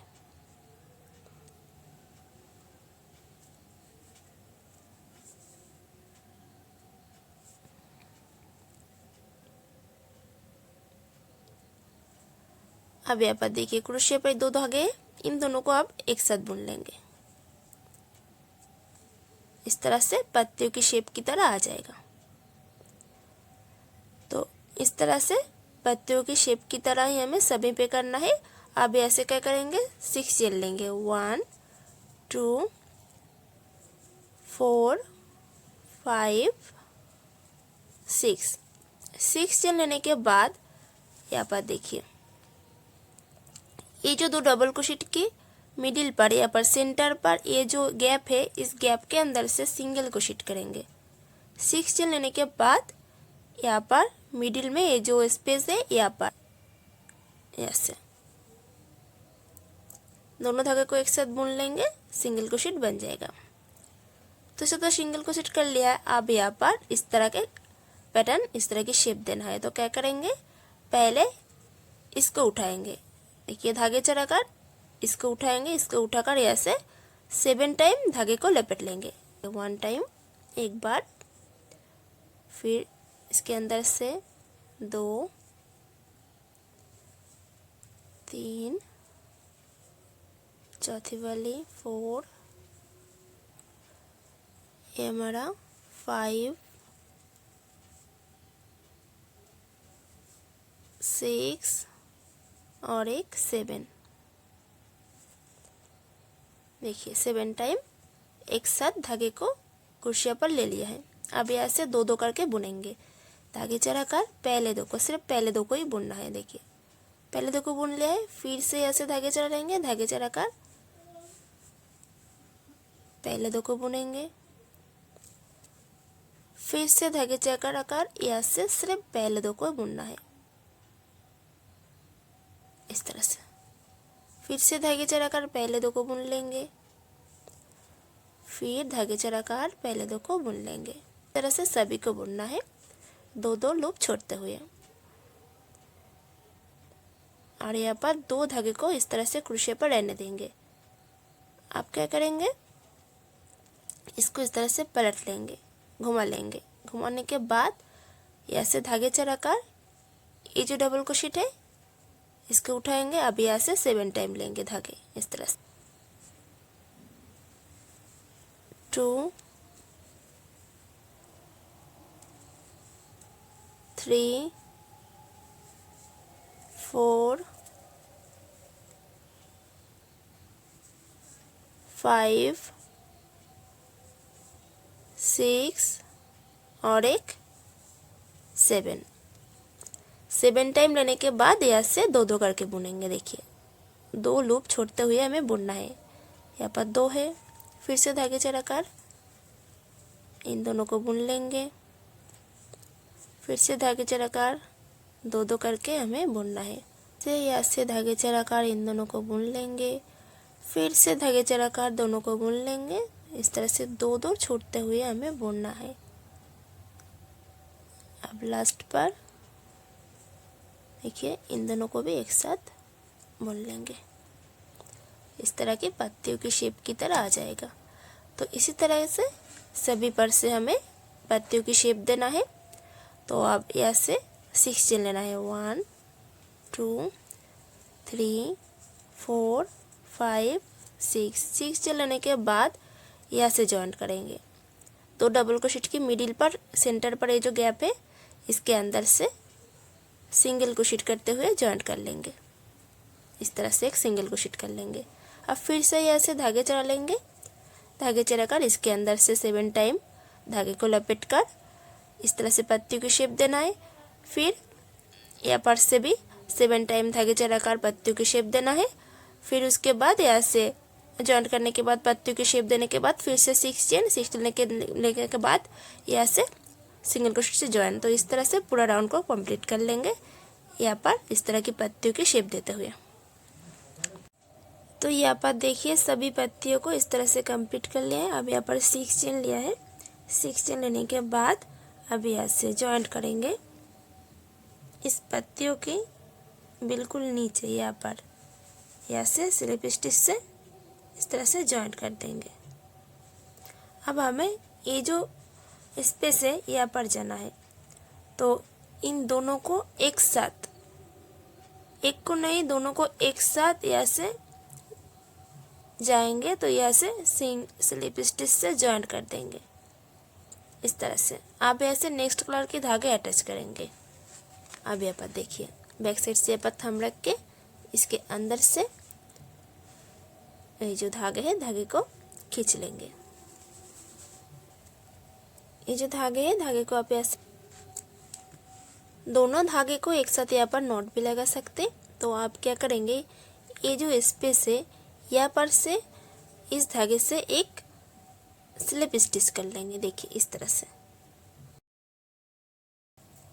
अब यहाँ पर देखिए क्रोशिया पर दो धागे, इन दोनों को आप एक साथ बुन लेंगे। इस तरह से पत्तियों की शेप की तरह आ जाएगा। तो इस तरह से पत्तियों की शेप की तरह ही हमें सभी पे करना है। अब ऐसे क्या करेंगे, 6 चेन लेंगे, 1 2 4 5 6 चेन लेने के बाद यहाँ पर देखिए ये जो दो डबल क्रोशेट की मिडिल पर, यहाँ पर सेंटर पर ये जो गैप है, इस गैप के अंदर से सिंगल क्रोशेट करेंगे। 6 चेन लेने के बाद यहाँ पर मिडिल में ये जो स्पेस है, यहाँ पर ऐसे दोनों धागे को एक साथ बुन लेंगे, सिंगल क्रोशेट बन जाएगा। तो इसे तो सिंगल क्रोशेट कर लिया है। अब यहाँ पर इस तरह के पैटर्न, इस तरह की शेप देना है। तो क्या करेंगे, पहले इसको उठाएंगे, देखिए धागे चढ़ाकर इसको उठाएंगे, इसको उठाकर यहाँ से 7 टाइम धागे को लपेट लेंगे। 1 टाइम एक बार, फिर इसके अंदर से 2 3, चौथी वाली 4, ये हमारा 5 6 और एक 7। देखिए 7 टाइम एक साथ धागे को क्रोशिया पर ले लिया है। अब यहाँ से दो दो करके बुनेंगे, धागे चढ़ाकर पहले दो को, सिर्फ पहले दो को ही बुनना है। देखिए पहले दो को बुन लिया है, फिर से यहाँ से धागे चढ़ा लेंगे, धागे चढ़ाकर पहले दो को बुनेंगे, फिर से धागे चढ़ाकर यहाँ से सिर्फ पहले दो को बुनना है इस तरह से। फिर से धागे चढ़ाकर पहले दो को बुन लेंगे, फिर धागे चढ़ाकर पहले दो को बुन लेंगे। इस तरह से सभी को बुनना है, दो दो लूप छोड़ते हुए। और यहाँ पर दो धागे को इस तरह से क्रोशे पर रहने देंगे। आप क्या करेंगे, इसको इस तरह से पलट लेंगे, घुमा लेंगे। घुमाने के बाद यहाँ से धागे चढ़ाकर ये जो डबल क्रोशेट है इसको उठाएंगे। अब यहाँ से 7 टाइम लेंगे धागे, इस तरह से 2 3 4 5 6 और एक 7 टाइम लेने के बाद यहाँ से दो दो करके बुनेंगे। देखिए, दो लूप छोड़ते हुए हमें बुनना है। यहाँ पर 2 है, फिर से धागे चढ़ाकर इन दोनों को बुन लेंगे, फिर से धागे चढ़ाकर दो दो करके हमें बुनना है। से यहाँ से धागे चढ़ाकर इन दोनों को बुन लेंगे, फिर से धागे चढ़ाकर दोनों को बुन लेंगे। इस तरह से दो दो छोड़ते हुए हमें बुनना है। अब लास्ट पर देखिए, इन दोनों को भी एक साथ बुन लेंगे। इस तरह की पत्तियों की शेप की तरह आ जाएगा। तो इसी तरह से सभी पर से हमें पत्तियों की शेप देना है। तो अब यहाँ से 6 चेन लेना है, 1 2 3 4 5 6 चेन लेने के बाद यहाँ से जॉइंट करेंगे। तो डबल क्रोशेट की मिडिल पर, सेंटर पर ये जो गैप है इसके अंदर से सिंगल क्रोशेट करते हुए जॉइंट कर लेंगे। इस तरह से एक सिंगल क्रोशेट कर लेंगे। अब फिर से यहाँ से धागे चढ़ा लेंगे। धागे चढ़ाकर इसके अंदर से 7 टाइम धागे को लपेट कर इस तरह से पत्तियों की शेप देना है। फिर यहाँ पर से भी 7 टाइम धागे चढ़ाकर पत्तियों की शेप देना है। फिर उसके बाद यहाँ से जॉइंट करने के बाद पत्तियों की शेप देने के बाद फिर से 6 चेन लेने के बाद यहाँ से सिंगल क्रोशेट से जॉइन। तो इस तरह से पूरा राउंड को कंप्लीट कर लेंगे, यहाँ पर इस तरह की पत्तियों की शेप देते हुए। तो यहाँ पर देखिए, सभी पत्तियों को इस तरह से कंप्लीट कर लिया है। अब यहाँ पर 6 चेन लिया है। 6 चेन लेने के बाद अब यहाँ से जॉइंट करेंगे इस पत्तियों के बिल्कुल नीचे। यहाँ से स्लिप स्टिच से इस तरह से जॉइंट कर देंगे। अब हमें ये जो स्पेस है यहाँ पर जाना है। तो इन दोनों को एक साथ, एक को नहीं दोनों को एक साथ यहाँ से जाएंगे। तो यहाँ से स्लिप स्टिच से जॉइंट कर देंगे इस तरह से। आप यहाँ से नेक्स्ट कलर के धागे अटैच करेंगे। अब यहाँ पर देखिए, बैक साइड से यहाँ पर थंब रख के इसके अंदर से ये जो धागे है धागे को खींच लेंगे। ये जो धागे है धागे को आप ऐसे दोनों धागे को एक साथ यहाँ पर नॉट भी लगा सकते। तो आप क्या करेंगे, ये जो स्पेस है यहाँ पर से इस धागे से एक स्लिप स्टिच कर लेंगे। देखिए इस तरह से।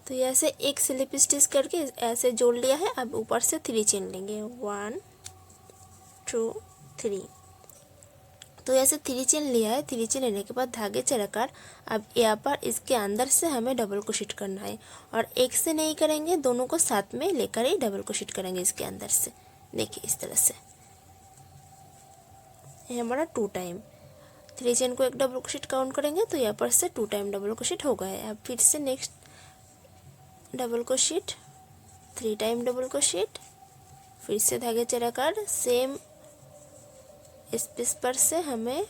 तो यहाँ से एक स्लिप स्टिच करके ऐसे जोड़ लिया है। अब ऊपर से 3 चेन लेंगे, 1 2 3। तो ऐसे 3 चेन लिया है। 3 चेन लेने के बाद धागे चढ़ाकर अब यहाँ पर इसके अंदर से हमें डबल क्रोशेट करना है। और एक से नहीं करेंगे, दोनों को साथ में लेकर ही डबल क्रोशेट करेंगे इसके अंदर से। देखिए इस तरह से। ये हमारा 2 टाइम 3 चेन को एक डबल क्रोशेट काउंट करेंगे तो यहाँ पर से 2 टाइम डबल क्रोशेट हो गया है। अब फिर से next double crochet, 3 time double crochet, फिर से धागे चढ़ाकर सेम स्पेस पर से हमें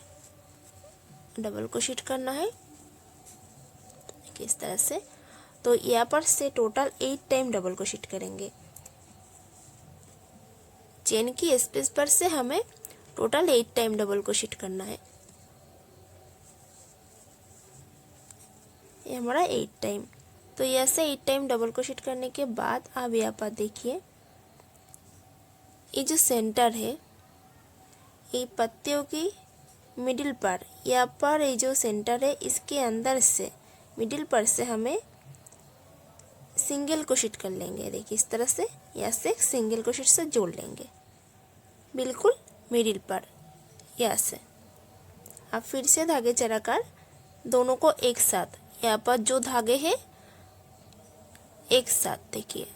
डबल क्रोशेट करना है इस तरह से। तो यहाँ पर से टोटल 8 टाइम डबल क्रोशेट करेंगे। चेन की स्पेस पर से हमें टोटल 8 टाइम डबल क्रोशेट करना है। ये हमारा 8 टाइम। तो ऐसे 8 टाइम डबल क्रोशेट करने के बाद अब यहाँ पर देखिए, ये जो सेंटर है ये पत्तियों की मिडिल पर, यहाँ पर ये जो सेंटर है इसके अंदर से मिडिल पर से हमें सिंगल क्रोशेट कर लेंगे। देखिए इस तरह से, यहाँ से एक सिंगल क्रोशेट से जोड़ लेंगे। बिल्कुल मिडिल पर, यहाँ से। अब फिर से धागे चढ़ाकर दोनों को एक साथ, यहाँ पर जो धागे हैं एक साथ, देखिए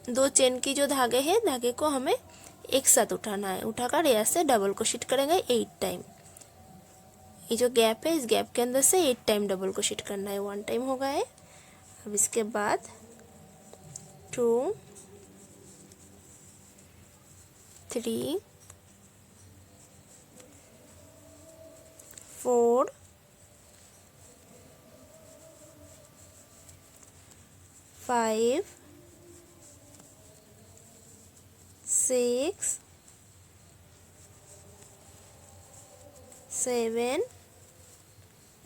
दो चेन की जो धागे हैं, धागे को हमें एक साथ उठाना है। उठाकर यहाँ से डबल क्रोशेट करेंगे 8 टाइम। ये जो गैप है, इस गैप के अंदर से 8 टाइम डबल क्रोशेट करना है। 1 टाइम हो गया है। अब इसके बाद 2 3 4 5 6 7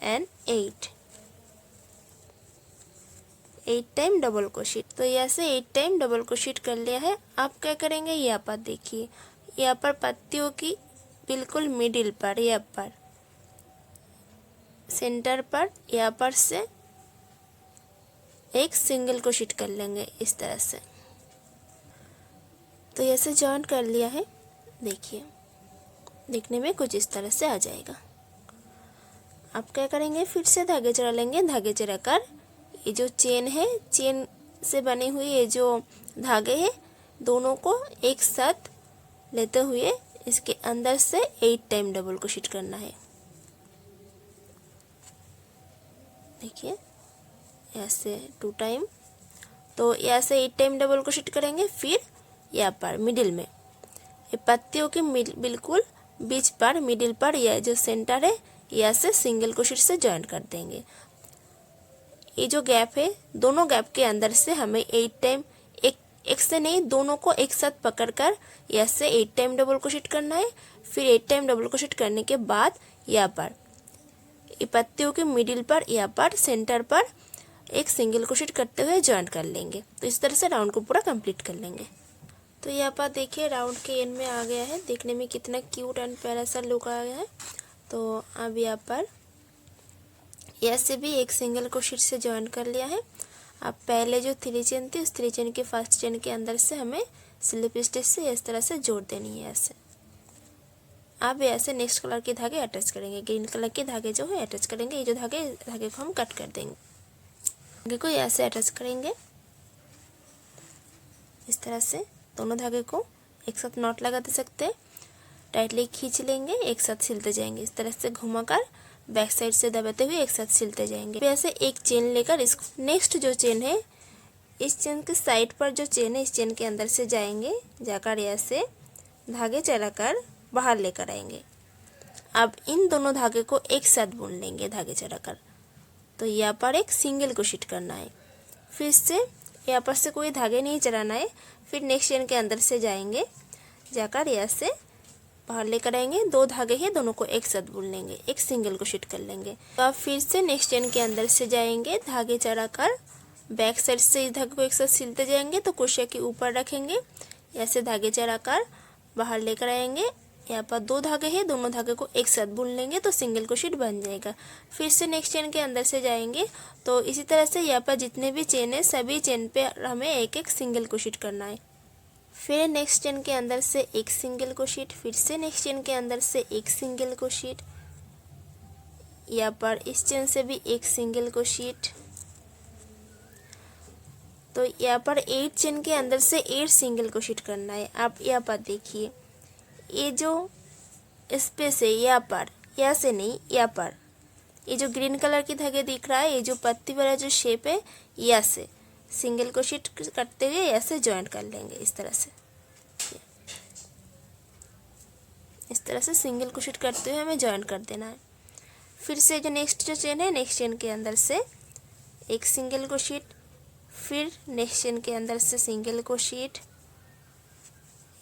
and 8 टाइम डबल क्रोशेट। तो यहाँ से 8 टाइम डबल क्रोशेट कर लिया है। आप क्या करेंगे, यहाँ पर देखिए, यहाँ पर पत्तियों की बिल्कुल मिडिल पर, यहाँ पर सेंटर पर, यहाँ पर से एक सिंगल क्रोशेट कर लेंगे इस तरह से। तो ऐसे जॉइन कर लिया है। देखिए, देखने में कुछ इस तरह से आ जाएगा। आप क्या करेंगे, फिर से धागे चढ़ा लेंगे। धागे चढ़ाकर ये जो चेन है, चेन से बनी हुई ये जो धागे हैं, दोनों को एक साथ लेते हुए इसके अंदर से 8 टाइम डबल क्रोशेट करना है। देखिए, ऐसे 2 टाइम। तो यहाँ से 8 टाइम डबल क्रोशेट करेंगे। फिर यहाँ पर मिडिल में, ये पत्तियों के बिल्कुल बीच पर, मिडिल पर, यह जो सेंटर है, यहाँ से सिंगल क्रोशेट से जॉइन कर देंगे। ये जो गैप है, दोनों गैप के अंदर से हमें 8 टाइम, एक से नहीं, दोनों को एक साथ पकड़कर यहाँ से 8 टाइम डबल क्रोशेट करना है। फिर 8 टाइम डबल क्रोशेट करने के बाद यहाँ पर ये पत्तियों के मिडिल पर, यहाँ पर सेंटर पर एक सिंगल क्रोशेट करते हुए जॉइन कर लेंगे। तो इस तरह से राउंड को पूरा कंप्लीट कर लेंगे। तो यहाँ पर देखिए, राउंड के एंड में आ गया है। देखने में कितना क्यूट एंड प्यारा सा लुक आ गया है। तो अब यहाँ पर ऐसे भी एक सिंगल क्रोशेट से जॉइन कर लिया है। अब पहले जो 3 चेन थी, उस 3 चेन के फर्स्ट चेन के अंदर से हमें स्लिप स्टिच से इस तरह से जोड़ देनी है ऐसे। अब ऐसे नेक्स्ट कलर के धागे अटैच करेंगे। ग्रीन कलर के धागे जो है अटैच करेंगे। ये जो धागे को हम कट कर देंगे। धागे को ऐसे अटैच करेंगे इस तरह से। दोनों धागे को एक साथ नॉट लगा दे सकते हैं। टाइटली खींच लेंगे, एक साथ सिलते जाएंगे। इस तरह से घुमाकर बैक साइड से दबाते हुए एक साथ सिलते जाएंगे। फिर ऐसे एक चेन लेकर इस नेक्स्ट जो चेन है, इस चेन के साइड पर जो चेन है, इस चेन के अंदर से जाएंगे। जाकर ऐसे धागे चढ़ाकर बाहर लेकर आएंगे। अब इन दोनों धागे को एक साथ बुन लेंगे धागे चढ़ाकर। तो यहाँ पर एक सिंगल क्रोशेट करना है। फिर से यहाँ पर से कोई धागे नहीं चढ़ाना है। फिर नेक्स्ट चेन के अंदर से जाएंगे। जाकर यहाँ से बाहर लेकर आएंगे। 2 धागे हैं, दोनों को एक साथ बुन लेंगे, एक सिंगल क्रोशेट कर लेंगे। तो अब फिर से नेक्स्ट चेन के अंदर से जाएंगे। धागे चढ़ाकर बैक साइड से इस धागे को एक साथ सिलते जाएंगे। तो क्रोशे के ऊपर रखेंगे। ऐसे धागे चढ़ाकर बाहर लेकर आएंगे। यहाँ पर 2 धागे हैं, दोनों धागे को एक साथ बुन लेंगे तो सिंगल क्रोशेट बन जाएगा। फिर से नेक्स्ट चेन के अंदर से जाएंगे। तो इसी तरह से यहाँ पर जितने भी चेन है, सभी चेन पे हमें एक एक सिंगल क्रोशेट करना है। फिर नेक्स्ट चेन के अंदर से एक सिंगल क्रोशेट। फिर से नेक्स्ट चेन के अंदर से एक सिंगल क्रोशेट। यहाँ पर इस चेन से भी एक सिंगल क्रोशेट। तो यहाँ पर 8 चेन के अंदर से 8 सिंगल क्रोशेट करना है। आप यहाँ पर देखिए, ये जो स्पेस है यहाँ पर, यहाँ से नहीं, यहाँ पर ये जो ग्रीन कलर की धागे दिख रहा है, ये जो पत्ती वाला जो शेप है, यहाँ से सिंगल क्रोशेट करते हुए ऐसे जॉइन कर लेंगे। इस तरह से, इस तरह से सिंगल क्रोशेट करते हुए हमें जॉइन कर देना है। फिर से जो नेक्स्ट जो चेन है, नेक्स्ट चेन के अंदर से एक सिंगल क्रोशेट। फिर नेक्स्ट चेन के अंदर से सिंगल क्रोशेट।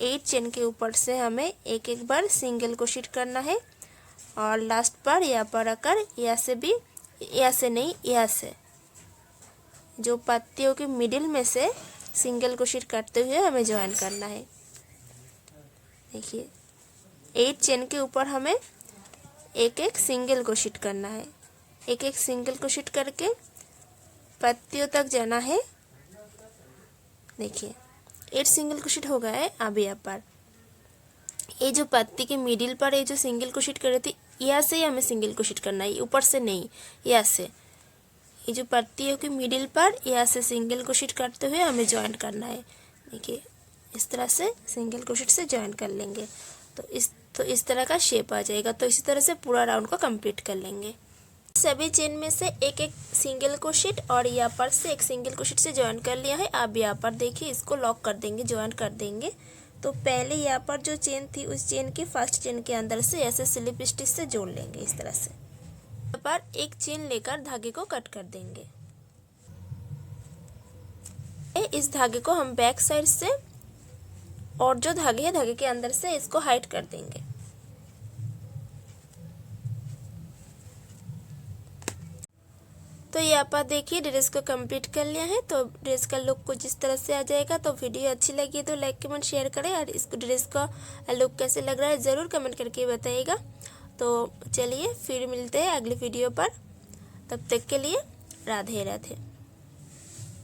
8 चेन के ऊपर से हमें एक एक बार सिंगल क्रोशेट करना है। और लास्ट पर यहाँ पर आकर यहाँ से भी, यहाँ से नहीं, यहाँ से जो पत्तियों के मिडिल में से सिंगल क्रोशेट करते हुए हमें ज्वाइन करना है। देखिए, 8 चेन के ऊपर हमें एक एक सिंगल क्रोशेट करना है। एक एक सिंगल क्रोशेट करके पत्तियों तक जाना है। देखिए, 8 सिंगल क्रोशेट हो गया है। अब यहाँ पर ये जो पत्ती के मिडिल पर ये जो सिंगल क्रोशेट कर रही थी, यहाँ से ही हमें सिंगल क्रोशेट करना है, ऊपर से नहीं, यहाँ से। ये जो पत्तियों के मिडिल पर यहाँ से सिंगल क्रोशेट करते हुए हमें ज्वाइन करना है। देखिए इस तरह से सिंगल क्रोशेट से ज्वाइन कर लेंगे तो इस तरह का शेप आ जाएगा। तो इसी तरह से पूरा राउंड को कंप्लीट कर लेंगे। सभी चेन में से एक एक सिंगल क्रोशेट और यहाँ पर से एक सिंगल क्रोशेट से ज्वाइन कर लिया है। अब यहाँ पर देखिए इसको लॉक कर देंगे, ज्वाइन कर देंगे। तो पहले यहाँ पर जो चेन थी उस चेन के फर्स्ट चेन के अंदर से ऐसे स्लिप स्टिच से जोड़ लेंगे इस तरह से। यहाँ पर एक चेन लेकर धागे को कट कर देंगे। इस धागे को हम बैक साइड से और जो धागे है धागे के अंदर से इसको हाइड कर देंगे। तो यहाँ पर देखिए ड्रेस को कंप्लीट कर लिया है। तो ड्रेस का लुक कुछ इस तरह से आ जाएगा। तो वीडियो अच्छी लगी तो लाइक कमेंट शेयर करें और इसको ड्रेस का लुक कैसे लग रहा है ज़रूर कमेंट करके बताइएगा। तो चलिए फिर मिलते हैं अगली वीडियो पर, तब तक के लिए राधे राधे।